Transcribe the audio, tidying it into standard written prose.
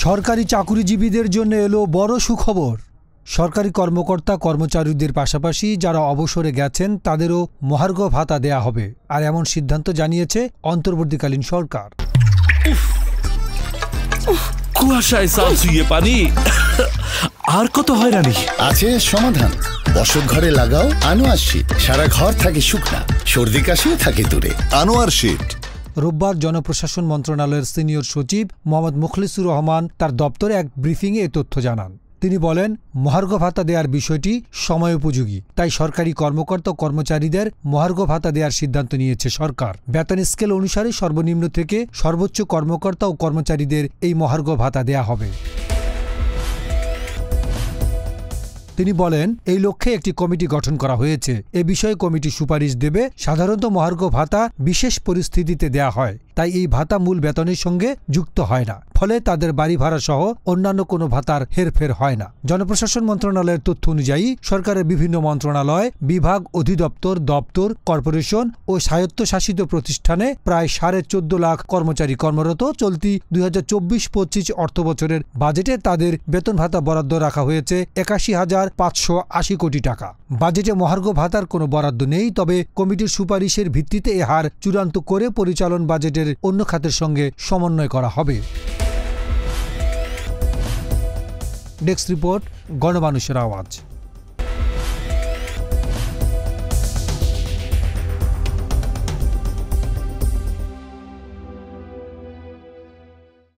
সরকারি চাকুরিজীবীদের জন্য এলো বড় সুখবর। সরকারি কর্মকর্তা কর্মচারীদের পাশাপাশি যারা অবসরে গেছেন তাদেরও মহার্ঘ ভাতা দেয়া হবে, আর এমন সিদ্ধান্ত জানিয়েছে অন্তর্বর্তীকালীন সরকার। কুয়াশায় সাল ছুঁয়ে পানি আর কত হয়রানি আছে সমাধান। বসত ঘরে লাগাও আনোয়ার শীট, সারা ঘর থাকে শুকনা, সর্দি কাশিও থাকে দূরে। আনোয়ার শীট। রোববার জনপ্রশাসন মন্ত্রণালয়ের সিনিয়র সচিব মোহাম্মদ মুখলিসুর রহমান তার দপ্তরে এক ব্রিফিংয়ে এ তথ্য জানান। তিনি বলেন, মহার্ঘ ভাতা দেওয়ার বিষয়টি সময়োপযোগী, তাই সরকারি কর্মকর্তা ও কর্মচারীদের মহার্ঘ ভাতা দেওয়ার সিদ্ধান্ত নিয়েছে সরকার। বেতন স্কেল অনুসারে সর্বনিম্ন থেকে সর্বোচ্চ কর্মকর্তা ও কর্মচারীদের এই মহার্ঘ ভাতা দেয়া হবে। তিনি বলেন, এই লক্ষ্যে একটি কমিটি গঠন করা হয়েছে। এ বিষয়ে কমিটি সুপারিশ দেবে। সাধারণত মহার্ঘ ভাতা বিশেষ পরিস্থিতিতে দেয়া হয়, তাই এই ভাতা মূল বেতনের সঙ্গে যুক্ত হয় না, ফলে তাদের বাড়ি ভাড়া সহ অন্যান্য কোনো ভাতার হেরফের হয় না। জনপ্রশাসন মন্ত্রণালয়ের তথ্য অনুযায়ী সরকারের বিভিন্ন মন্ত্রণালয়, বিভাগ, অধিদপ্তর, দপ্তর, কর্পোরেশন ও স্বায়ত্তশাসিত প্রতিষ্ঠানে প্রায় 14.5 লাখ কর্মচারী কর্মরত। চলতি 2024-25 অর্থবছরের বাজেটে তাদের বেতন ভাতা বরাদ্দ রাখা হয়েছে 81,580 কোটি টাকা। বাজেটে মহার্ঘ ভাতার কোনো বরাদ্দ নেই, তবে কমিটির সুপারিশের ভিত্তিতে এ হার চূড়ান্ত করে পরিচালন বাজেটের অন্য খাতের সঙ্গে সমন্বয় করা হবে। ডেস্ক রিপোর্ট, গণমানুষের আওয়াজ।